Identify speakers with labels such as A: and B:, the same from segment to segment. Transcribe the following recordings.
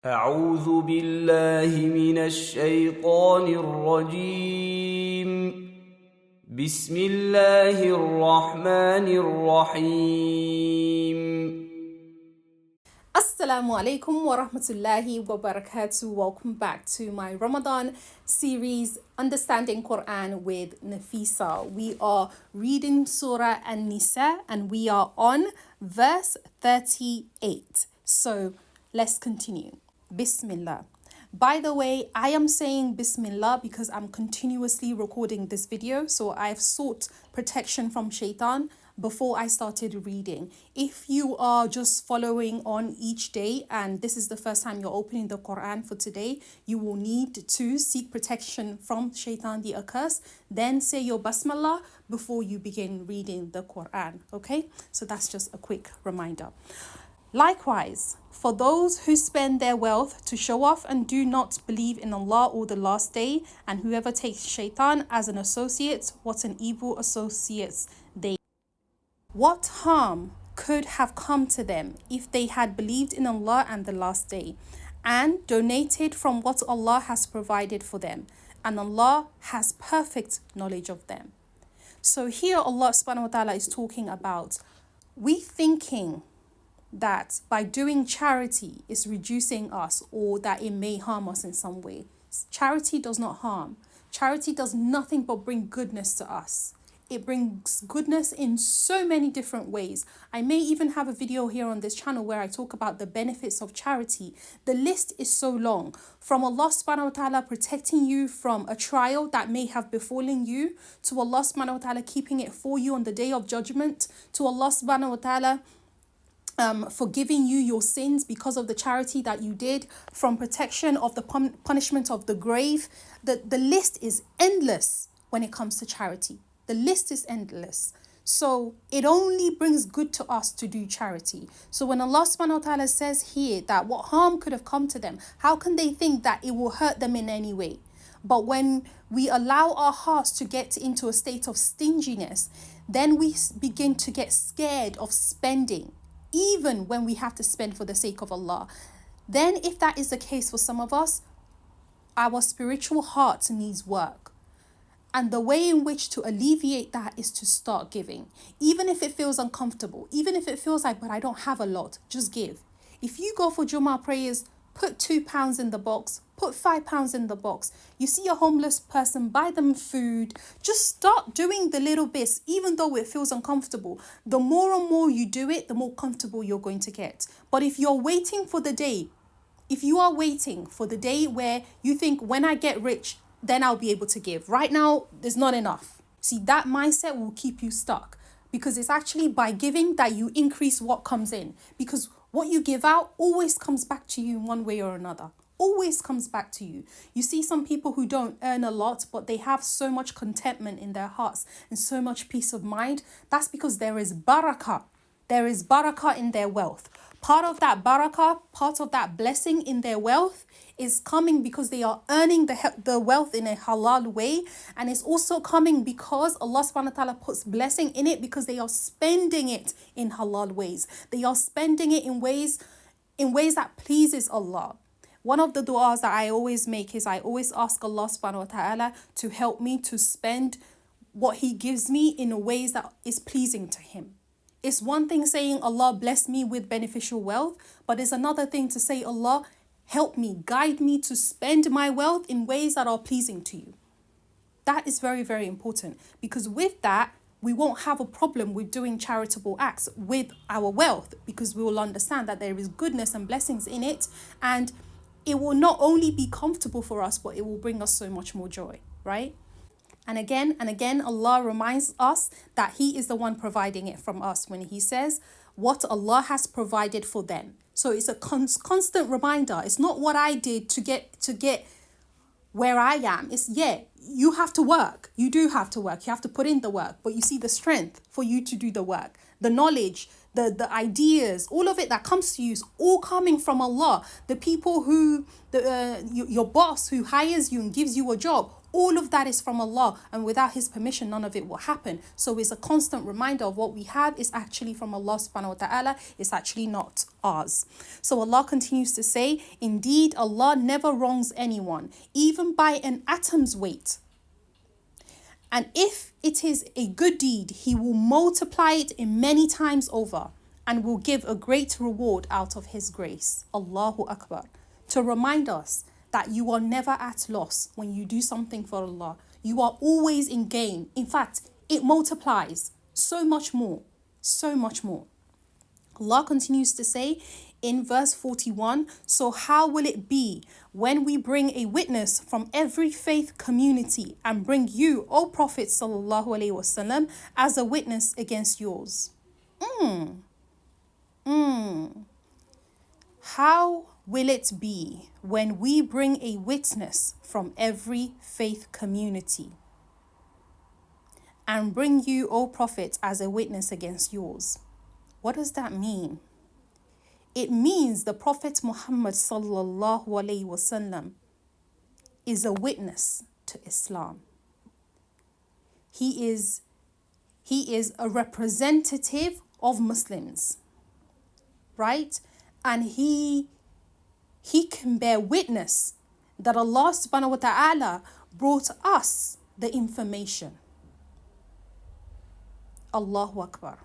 A: أعوذ بالله من الشيطان الرجيم بسم الله الرحمن الرحيم
B: Assalamu alaikum wa rahmatullahi wa barakatuh. Welcome back to my Ramadan series, Understanding Quran with Nafisa. We are reading Surah An Nisa and we are on verse 38. So let's continue. Bismillah. By the way, I am saying Bismillah because I'm continuously recording this video. So I've sought protection from shaitan before I started reading. If you are just following on each day and this is the first time you're opening the Quran for today, you will need to seek protection from shaitan the accursed. Then say your Basmallah before you begin reading the Quran. Okay, so that's just a quick reminder. Likewise, for those who spend their wealth to show off and do not believe in Allah or the last day, and whoever takes shaitan as an associate, what an evil associates they. What harm could have come to them if they had believed in Allah and the last day and donated from what Allah has provided for them, and Allah has perfect knowledge of them. So here Allah subhanahu wa ta'ala is talking about we thinking that by doing charity is reducing us or that it may harm us in some way. Charity does not harm. Charity does nothing but bring goodness to us. It brings goodness in so many different ways. I may even have a video here on this channel where I talk about the benefits of charity. The list is so long. From Allah subhanahu wa ta'ala protecting you from a trial that may have befallen you, to Allah subhanahu wa ta'ala keeping it for you on the day of judgment, to Allah subhanahu wa ta'ala forgiving you your sins because of the charity that you did, from protection of the punishment of the grave. The list is endless when it comes to charity. The list is endless. So it only brings good to us to do charity. So when Allah subhanahu wa ta'ala says here that what harm could have come to them, how can they think that it will hurt them in any way? But when we allow our hearts to get into a state of stinginess, then we begin to get scared of spending, even when we have to spend for the sake of Allah. Then if that is the case for some of us, our spiritual heart needs work. And the way in which to alleviate that is to start giving. Even if it feels uncomfortable, even if it feels like, but I don't have a lot, just give. If you go for Jummah prayers, put £2 in the box, put £5 in the box. You see a homeless person, buy them food. Just start doing the little bits, even though it feels uncomfortable. The more and more you do it, the more comfortable you're going to get. But if you're waiting for the day, if you are waiting for the day where you think, when I get rich, then I'll be able to give. Right now, there's not enough. See, that mindset will keep you stuck, because it's actually by giving that you increase what comes in. Because what you give out always comes back to you in one way or another. Always comes back to you. You see some people who don't earn a lot, but they have so much contentment in their hearts and so much peace of mind. That's because there is barakah. There is barakah in their wealth. Part of that barakah, part of that blessing in their wealth is coming because they are earning the wealth in a halal way. And it's also coming because Allah subhanahu wa ta'ala puts blessing in it because they are spending it in halal ways. They are spending it in ways that pleases Allah. One of the du'as that I always make is I always ask Allah subhanahu wa ta'ala to help me to spend what He gives me in ways that is pleasing to Him. It's one thing saying, Allah bless me with beneficial wealth, but it's another thing to say, Allah help me, guide me to spend my wealth in ways that are pleasing to you. That is very, very important, because with that, we won't have a problem with doing charitable acts with our wealth, because we will understand that there is goodness and blessings in it, and it will not only be comfortable for us, but it will bring us so much more joy, right? And again, Allah reminds us that He is the one providing it from us when He says what Allah has provided for them. So it's a constant reminder. It's not what I did to get where I am. It's, you have to work. You do have to work. You have to put in the work. But you see, the strength for you to do the work, the knowledge, the ideas, all of it that comes to you is all coming from Allah. The people who, your boss who hires you and gives you a job, all of that is from Allah, and without his permission, none of it will happen. So it's a constant reminder of what we have is actually from Allah subhanahu wa ta'ala. It's actually not ours. So Allah continues to say, indeed, Allah never wrongs anyone, even by an atom's weight. And if it is a good deed, he will multiply it in many times over and will give a great reward out of his grace. Allahu Akbar. To remind us that you are never at loss when you do something for Allah. You are always in gain. In fact, it multiplies so much more, so much more. Allah continues to say in verse 41, so how will it be when we bring a witness from every faith community and bring you, O Prophet sallallahu alaihi wasallam, as a witness against yours? How will it be when we bring a witness from every faith community and bring you, O Prophet, as a witness against yours? What does that mean? It means the Prophet Muhammad sallallahu alaihi wasallam is a witness to Islam. He is a representative of Muslims, right? And he can bear witness that Allah subhanahu wa ta'ala brought us the information. Allahu Akbar.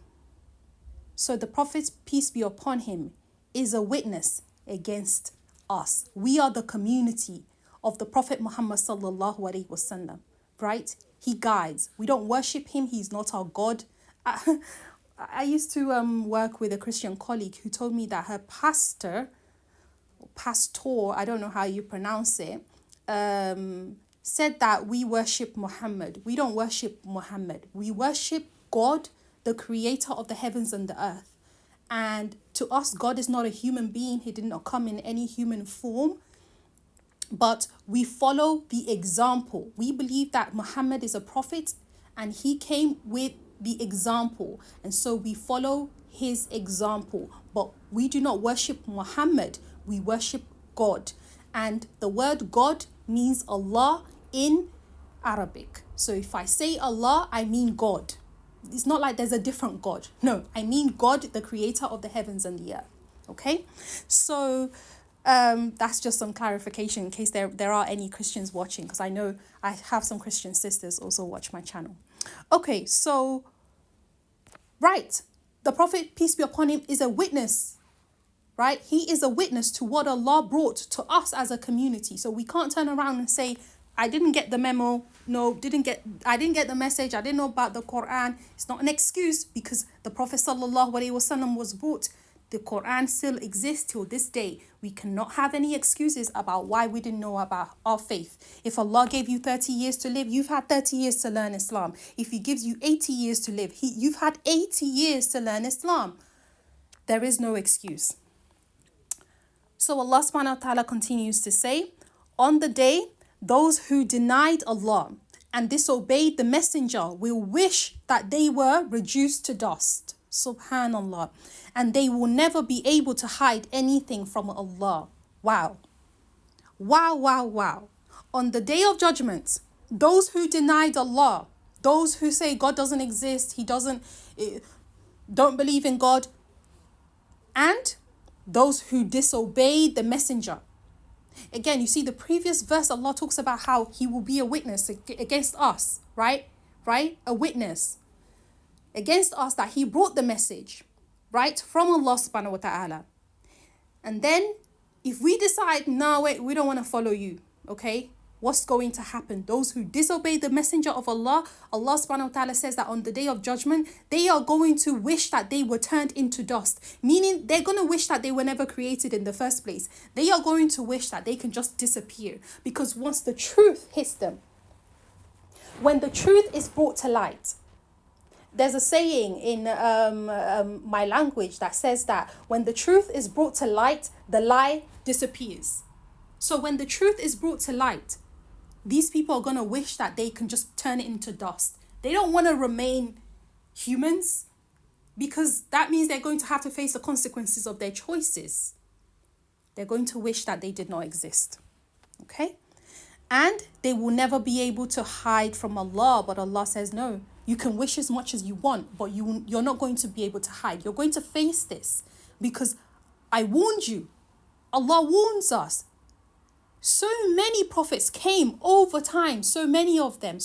B: So the Prophet, peace be upon him, is a witness against us. We are the community of the Prophet Muhammad sallallahu alaihi wasallam, right? He guides. We don't worship him. He's not our God. I used to work with a Christian colleague who told me that her pastor, I don't know how you pronounce it, said that we worship Muhammad. We don't worship Muhammad. We worship God, the creator of the heavens and the earth. And to us, God is not a human being. He did not come in any human form. But we follow the example. We believe that Muhammad is a prophet and he came with the example. And so we follow his example. But we do not worship Muhammad. We worship God. And the word God means Allah in Arabic. So if I say Allah, I mean God. It's not like there's a different God. No, I mean God, the creator of the heavens and the earth. Okay? So that's just some clarification in case there are any Christians watching, because I know I have some Christian sisters also watch my channel. Okay, so, right. The Prophet, peace be upon him, is a witness, right? He is a witness to what Allah brought to us as a community. So we can't turn around and say, I didn't get the memo. No, I didn't get the message. I didn't know about the Quran. It's not an excuse, because the Prophet sallallahu alaihi wasallam was brought. The Quran still exists till this day. We cannot have any excuses about why we didn't know about our faith. If Allah gave you 30 years to live, you've had 30 years to learn Islam. If he gives you 80 years to live, you've had 80 years to learn Islam. There is no excuse. So Allah subhanahu wa ta'ala continues to say, on the day, those who denied Allah and disobeyed the messenger will wish that they were reduced to dust. Subhanallah. And they will never be able to hide anything from Allah. Wow. Wow, wow, wow. On the day of judgment, those who denied Allah, those who say God doesn't exist, don't believe in God, and those who disobeyed the messenger. Again, you see the previous verse, Allah talks about how he will be a witness against us, right? Right? A witness against us that he brought the message, right? From Allah subhanahu wa ta'ala. And then if we decide, no, wait, we don't want to follow you, okay? What's going to happen? Those who disobey the messenger of Allah, Allah subhanahu wa ta'ala says that on the day of judgment, they are going to wish that they were turned into dust. Meaning they're going to wish that they were never created in the first place. They are going to wish that they can just disappear. Because once the truth hits them, when the truth is brought to light, there's a saying in my language that says that when the truth is brought to light, the lie disappears. So when the truth is brought to light, these people are going to wish that they can just turn it into dust. They don't want to remain humans, because that means they're going to have to face the consequences of their choices. They're going to wish that they did not exist. Okay? And they will never be able to hide from Allah. But Allah says, no, you can wish as much as you want, but you're not going to be able to hide. You're going to face this because I warned you. Allah warns us. So many prophets came over time, so many of them.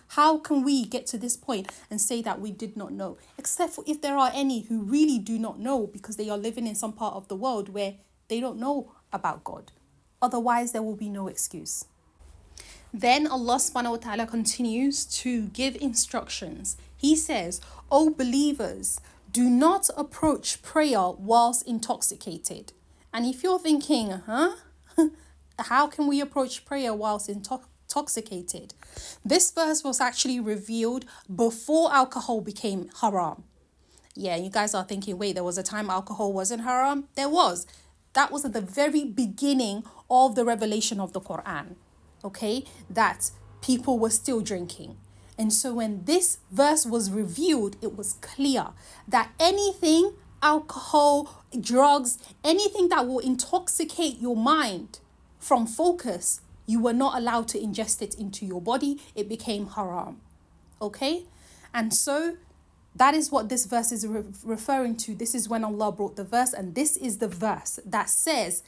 B: How can we get to this point and say that we did not know? Except for if there are any who really do not know because they are living in some part of the world where they don't know about God. Otherwise, there will be no excuse. Then Allah subhanahu wa ta'ala continues to give instructions. He says, O believers, do not approach prayer whilst intoxicated. And if you're thinking, how can we approach prayer whilst intoxicated? This verse was actually revealed before alcohol became haram. Yeah, you guys are thinking, wait, there was a time alcohol wasn't haram? There was. That was at the very beginning of the revelation of the Quran, okay, that people were still drinking. And so when this verse was revealed, it was clear that anything, alcohol, drugs, anything that will intoxicate your mind from focus, you were not allowed to ingest it into your body. It became haram, okay? And so that is what this verse is referring to. This is when Allah brought the verse, and this is the verse that says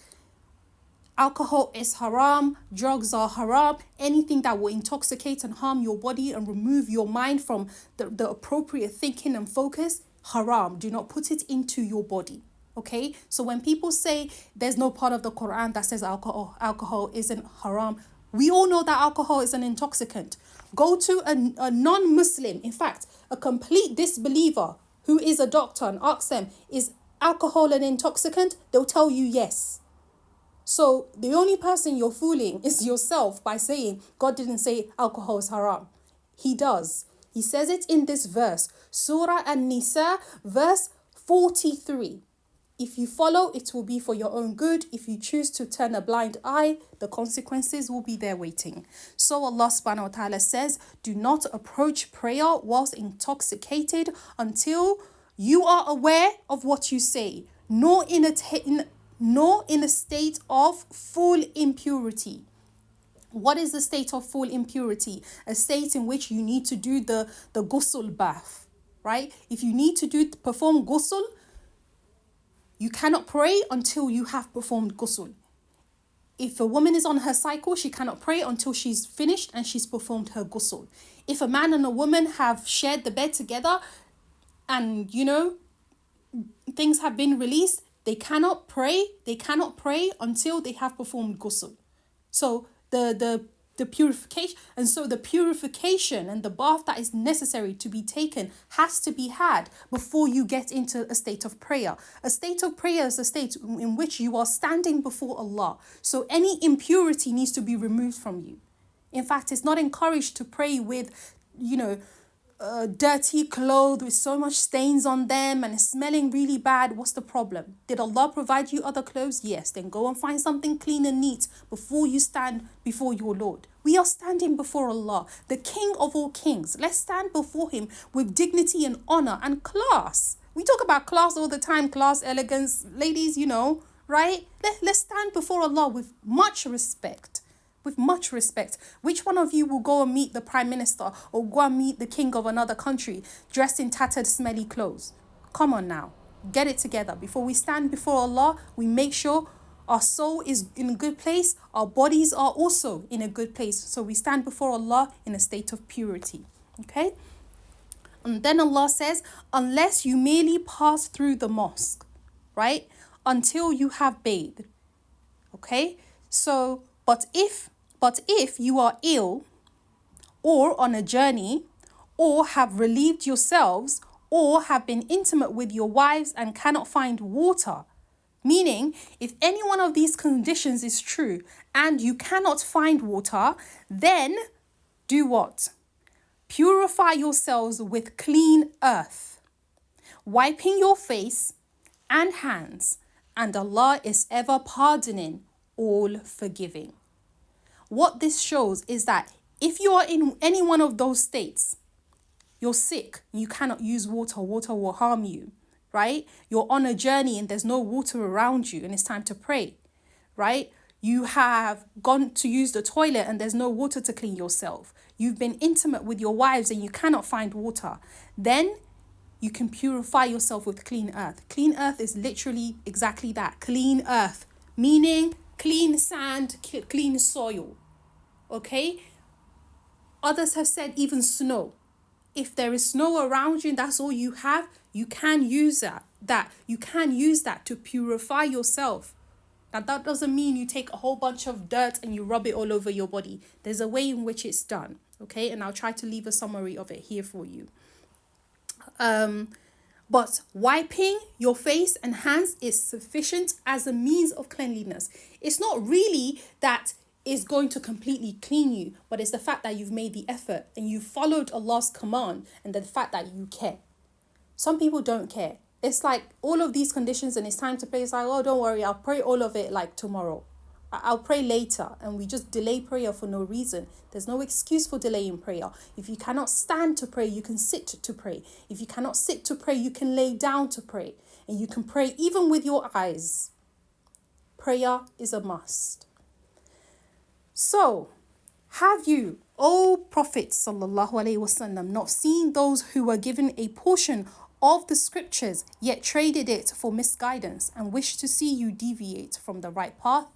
B: alcohol is haram, drugs are haram, anything that will intoxicate and harm your body and remove your mind from the appropriate thinking and focus, haram. Do not put it into your body. Okay, so when people say there's no part of the Quran that says alcohol isn't haram, we all know that alcohol is an intoxicant. Go to a non-Muslim, in fact, a complete disbeliever who is a doctor, and ask them, is alcohol an intoxicant? They'll tell you yes. So the only person you're fooling is yourself by saying God didn't say alcohol is haram. He does. He says it in this verse, Surah An Nisa, verse 43. If you follow, it will be for your own good. If you choose to turn a blind eye, the consequences will be there waiting. So Allah subhanahu wa ta'ala says, do not approach prayer whilst intoxicated until you are aware of what you say, nor in a state of full impurity. What is the state of full impurity? A state in which you need to do the ghusl bath, right? If you need to perform ghusl, you cannot pray until you have performed ghusl. If a woman is on her cycle, she cannot pray until she's finished and she's performed her ghusl. If a man and a woman have shared the bed together and, things have been released, they cannot pray until they have performed ghusl. So the purification, and so the purification and the bath that is necessary to be taken has to be had before you get into a state of prayer. A state of prayer is a state in which you are standing before Allah. So any impurity needs to be removed from you. In fact, it's not encouraged to pray with, dirty clothes with so much stains on them and smelling really bad. What's the problem? Did Allah provide you other clothes? Yes. Then go and find something clean and neat before you stand before your Lord. We are standing before Allah, the King of all kings. Let's stand before him with dignity and honor and class. We talk about class all the time, class, elegance. Ladies, right? Let's stand before Allah with much respect. With much respect. Which one of you will go and meet the Prime Minister or go and meet the king of another country dressed in tattered, smelly clothes? Come on now. Get it together. Before we stand before Allah, we make sure our soul is in a good place. Our bodies are also in a good place. So we stand before Allah in a state of purity. Okay? And then Allah says, unless you merely pass through the mosque, right? Until you have bathed. Okay? So, but if you are ill or on a journey or have relieved yourselves or have been intimate with your wives and cannot find water, meaning if any one of these conditions is true and you cannot find water, then do what? Purify yourselves with clean earth, wiping your face and hands, and Allah is ever pardoning, all forgiving. what this shows is that if you are in any one of those states, you're sick, you cannot use water, water will harm you, right? You're on a journey and there's no water around you and it's time to pray, right? You have gone to use the toilet and there's no water to clean yourself. You've been intimate with your wives and you cannot find water. Then you can purify yourself with clean earth. Clean earth is literally exactly that, clean earth, meaning clean sand, clean soil, okay? Others have said even snow. If there is snow around you and that's all you have, you can use that. You can use that to purify yourself. Now, that doesn't mean you take a whole bunch of dirt and you rub it all over your body. There's a way in which it's done, okay? And I'll try to leave a summary of it here for you. But wiping your face and hands is sufficient as a means of cleanliness. It's not really that is going to completely clean you, but it's the fact that you've made the effort and you followed Allah's command and the fact that you care. Some people don't care. It's like all of these conditions and it's time to pray. It's like, oh, don't worry, I'll pray all of it like tomorrow. I'll pray later, and we just delay prayer for no reason. There's no excuse for delaying prayer. If you cannot stand to pray, you can sit to pray. If you cannot sit to pray, you can lay down to pray. And you can pray even with your eyes. Prayer is a must. So, have you, O Prophet sallallahu alaihi wasallam, not seen those who were given a portion of the scriptures, yet traded it for misguidance and wished to see you deviate from the right path?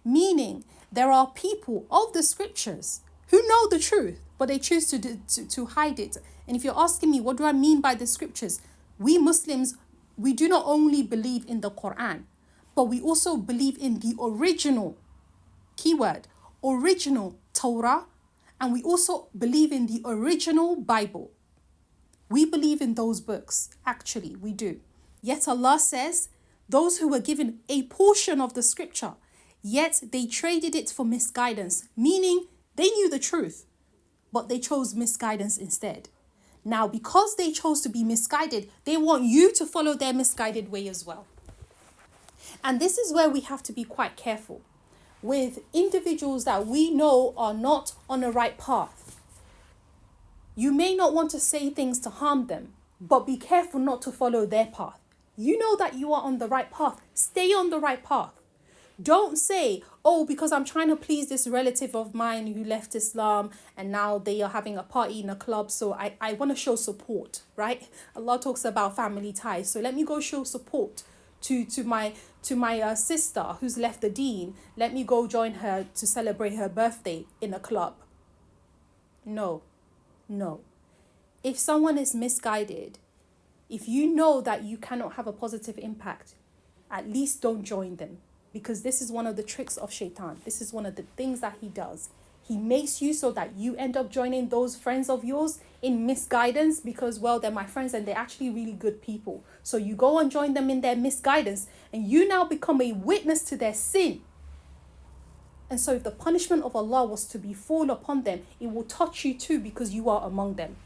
B: Meaning, there are people of the scriptures who know the truth, but they choose to hide it. And if you're asking me, what do I mean by the scriptures? We Muslims, we do not only believe in the Quran, but we also believe in the original, keyword, original Torah, and we also believe in the original Bible. We believe in those books. Actually, we do. Yet Allah says, those who were given a portion of the scripture, yet they traded it for misguidance, meaning they knew the truth, but they chose misguidance instead. Now, because they chose to be misguided, they want you to follow their misguided way as well. And this is where we have to be quite careful with individuals that we know are not on the right path. You may not want to say things to harm them, but be careful not to follow their path. You know that you are on the right path. Stay on the right path. Don't say, oh, because I'm trying to please this relative of mine who left Islam and now they are having a party in a club, so I want to show support, right? Allah talks about family ties. So let me go show support to my sister who's left the deen. Let me go join her to celebrate her birthday in a club. No. If someone is misguided, if you know that you cannot have a positive impact, at least don't join them. Because this is one of the tricks of Shaitan. This is one of the things that he does. He makes you so that you end up joining those friends of yours in misguidance because, well, they're my friends and they're actually really good people. So you go and join them in their misguidance and you now become a witness to their sin. And so if the punishment of Allah was to befall upon them, it will touch you too because you are among them.